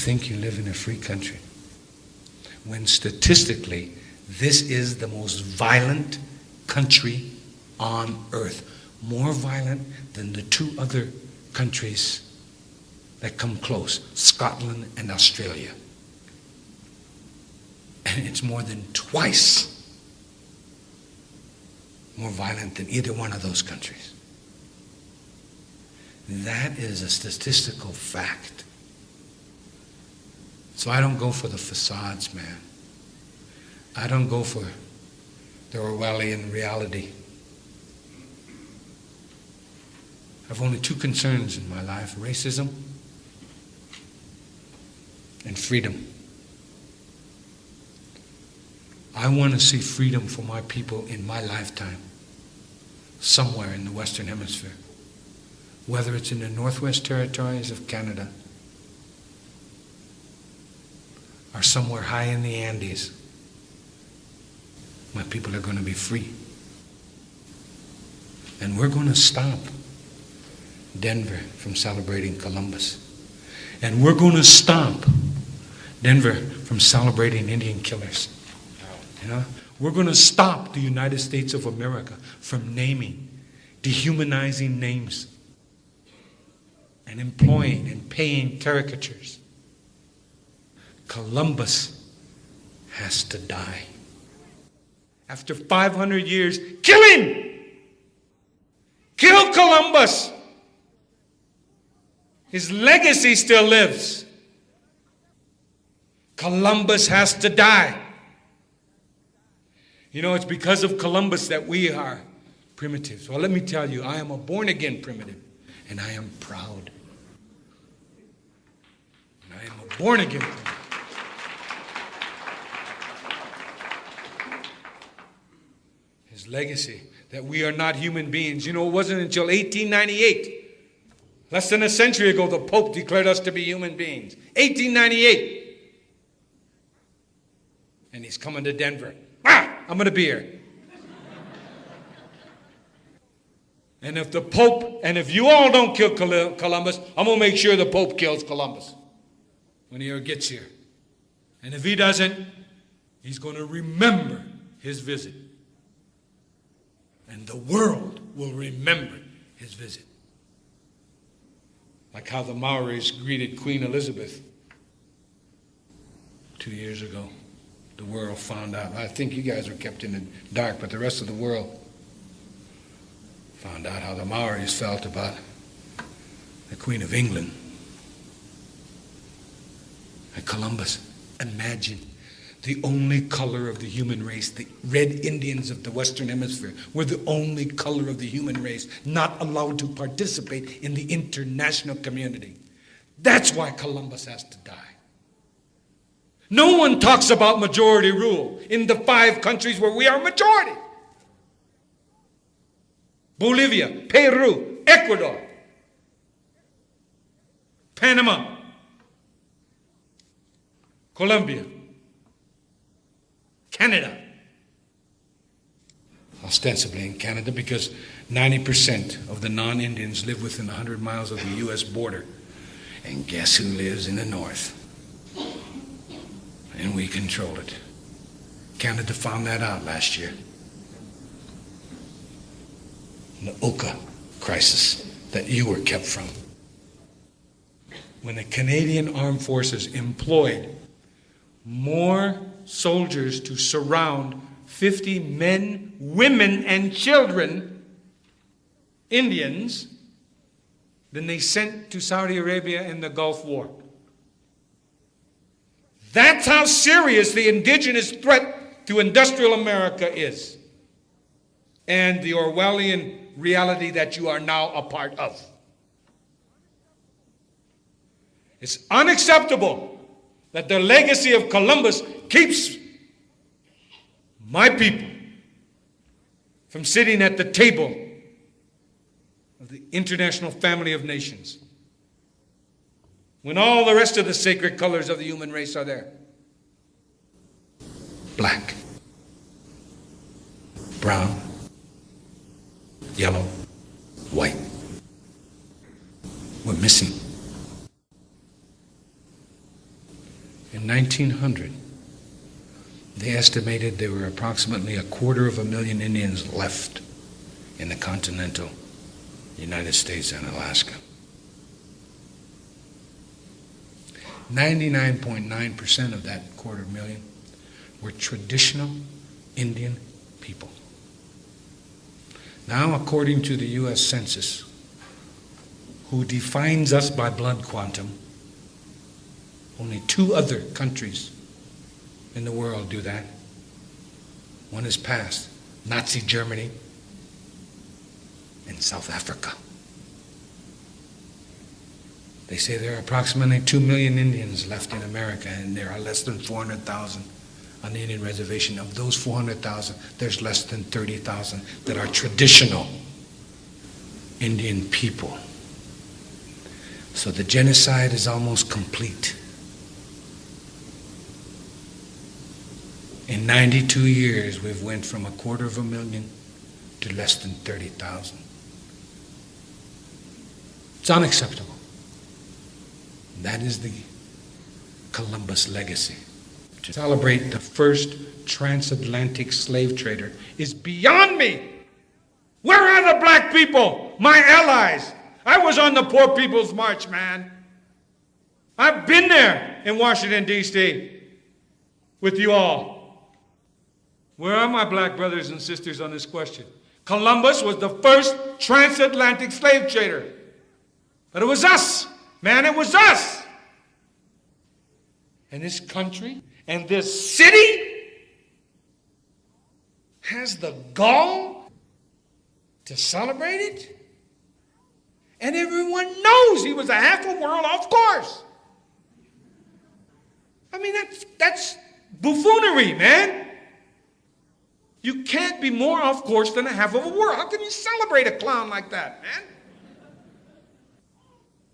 think you live in a free country, when statistically this is the most violent country on earth, more violent than the two other countries that come close, Scotland and Australia. And it's more than twice more violent than either one of those countries. That is a statistical fact. So I don't go for the facades, man. I don't go for the Orwellian reality. I have only two concerns in my life: racism and freedom. I want to see freedom for my people in my lifetime, somewhere in the Western Hemisphere, whether it's in the Northwest Territories of Canada or somewhere high in the Andes. My people are going to be free. And we're going to stop Denver from celebrating Columbus. And we're going to stop Denver from celebrating Indian killers. You know? We're going to stop the United States of America from naming dehumanizing names and employing and paying caricatures. Columbus has to die. After 500 years, kill him! Kill Columbus! His legacy still lives. Columbus has to die. You know, it's because of Columbus that we are primitives. Well, let me tell you, I am a born-again primitive, and I am proud. And I am a born-again primitive. His legacy, that we are not human beings. You know, it wasn't until 1898, less than a century ago, the Pope declared us to be human beings. 1898. And he's coming to Denver. I'm going to be here. And if the Pope, and if you all don't kill Columbus, I'm going to make sure the Pope kills Columbus when he gets here. And if he doesn't, he's going to remember his visit. And the world will remember his visit. Like how the Maoris greeted Queen Elizabeth 2 years ago. The world found out. I think you guys were kept in the dark, but the rest of the world found out how the Maoris felt about the Queen of England and Columbus. Imagine the only color of the human race, the red Indians of the Western Hemisphere, were the only color of the human race not allowed to participate in the international community. That's why Columbus has to die. No one talks about majority rule in the 5 countries where we are majority. Bolivia, Peru, Ecuador, Panama, Colombia, Canada. Ostensibly in Canada, because 90% of the non-Indians live within 100 miles of the U.S. border. And guess who lives in the north? And we control it. Canada found that out last year. The Oka crisis that you were kept from. When the Canadian Armed Forces employed more soldiers to surround 50 men, women, and children, Indians, than they sent to Saudi Arabia in the Gulf War. That's how serious the indigenous threat to industrial America is. And the Orwellian reality that you are now a part of. It's unacceptable that the legacy of Columbus keeps my people from sitting at the table of the international family of nations, when all the rest of the sacred colors of the human race are there. Black, brown, yellow, white. We're missing. In 1900, they estimated there were approximately 250,000 Indians left in the continental United States and Alaska. 99.9% of that 250,000 were traditional Indian people. Now, according to the U.S. Census, who defines us by blood quantum, only 2 other countries in the world do that. One is past, Nazi Germany and South Africa. They say there are approximately 2 million Indians left in America, and there are less than 400,000 on the Indian reservation. Of those 400,000, there's less than 30,000 that are traditional Indian people. So the genocide is almost complete. In 92 years, we've went from 250,000 to less than 30,000. It's unacceptable. That is the Columbus legacy. To celebrate the first transatlantic slave trader is beyond me. Where are the black people, my allies? I was on the Poor People's March, man. I've been there in Washington, D.C. with you all. Where are my black brothers and sisters on this question? Columbus was the first transatlantic slave trader. But it was us, man, it was us. And this country and this city has the gall to celebrate it. And everyone knows he was a half a world off course. I mean, that's buffoonery, man. You can't be more off course than a half of a world. How can you celebrate a clown like that, man?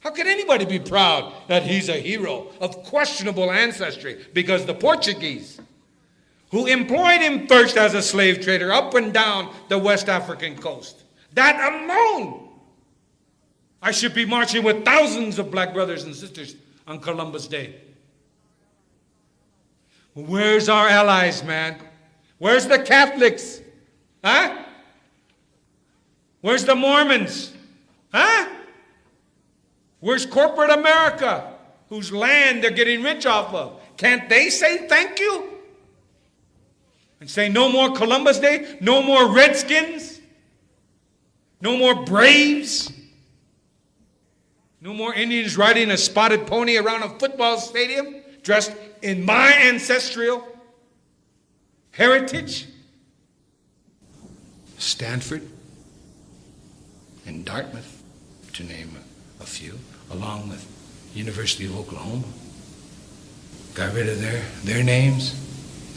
How can anybody be proud that he's a hero of questionable ancestry? Because the Portuguese, who employed him first as a slave trader up and down the West African coast, that alone, I should be marching with thousands of black brothers and sisters on Columbus Day. Where's our allies, man? Where's the Catholics? Huh? Where's the Mormons? Huh? Where's corporate America, whose land they're getting rich off of? Can't they say thank you? And say no more Columbus Day, no more Redskins, no more Braves, no more Indians riding a spotted pony around a football stadium dressed in my ancestral heritage? Stanford and Dartmouth, to name a few, along with University of Oklahoma, got rid of their names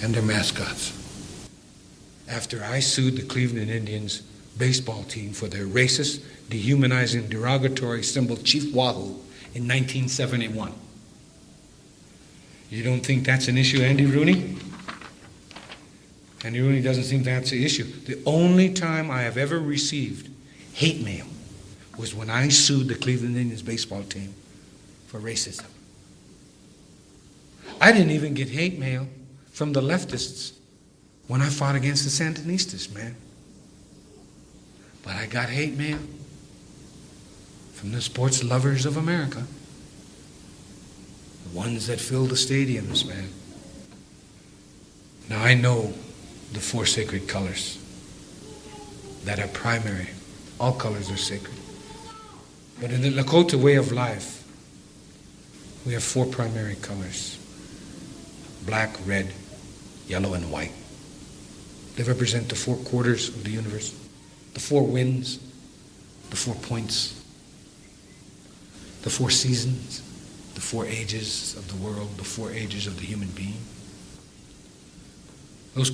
and their mascots. After I sued the Cleveland Indians baseball team for their racist, dehumanizing, derogatory symbol Chief Wahoo in 1971. You don't think that's an issue, Andy Rooney? Andy Rooney doesn't think that's the issue. The only time I have ever received hate mail was when I sued the Cleveland Indians baseball team for racism. I didn't even get hate mail from the leftists when I fought against the Sandinistas, man. But I got hate mail from the sports lovers of America. The ones that fill the stadiums, man. Now I know the 4 sacred colors that are primary. All colors are sacred. But in the Lakota way of life, we have 4 primary colors: black, red, yellow, and white. They represent the 4 quarters of the universe, the 4 winds, the 4 points, the 4 seasons, the 4 ages of the world, the 4 ages of the human being. Those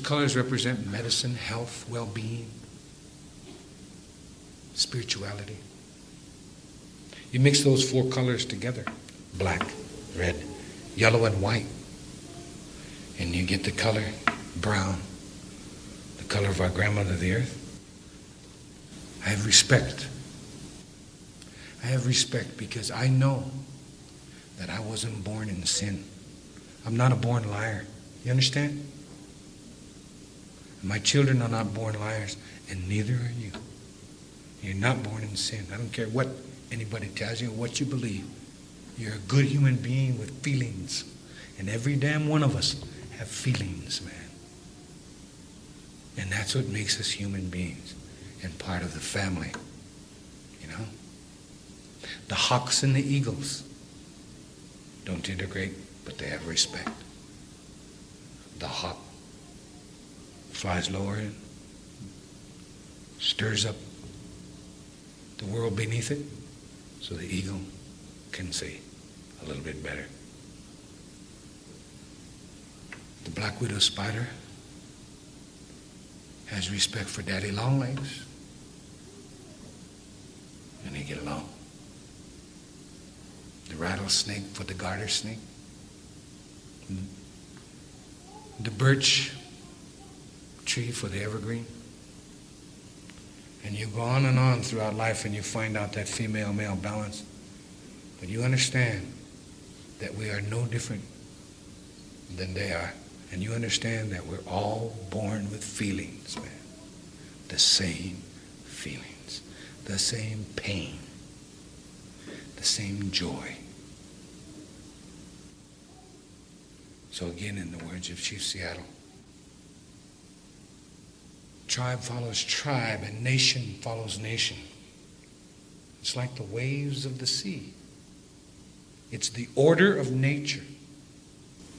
colors represent medicine, health, well-being, spirituality. You mix those 4 colors together, black, red, yellow, and white, and you get the color brown, the color of our grandmother, the earth. I have respect. I have respect because I know that I wasn't born in sin. I'm not a born liar. You understand? My children are not born liars, and neither are you. You're not born in sin. I don't care what anybody tells you or what you believe. You're a good human being with feelings. And every damn one of us have feelings, man. And that's what makes us human beings and part of the family. You know? The hawks and the eagles don't integrate, but they have respect. The hawk flies lower and stirs up the world beneath it, so the eagle can see a little bit better. The black widow spider has respect for Daddy Longlegs, and they get along. The rattlesnake for the garter snake. The birch tree for the evergreen. And you go on and on throughout life and you find out that female-male balance. But you understand that we are no different than they are. And you understand that we're all born with feelings, man. The same feelings. The same pain. The same joy. So again, in the words of Chief Seattle, tribe follows tribe and nation follows nation. It's like the waves of the sea. It's the order of nature,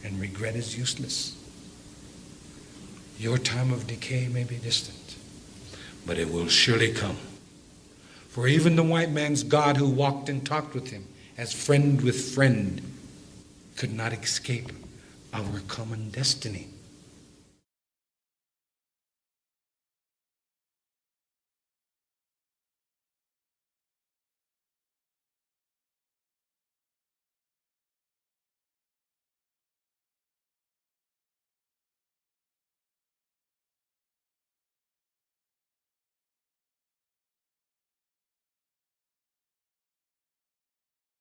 and regret is useless. Your time of decay may be distant, but it will surely come. For even the white man's God who walked and talked with him as friend with friend could not escape our common destiny.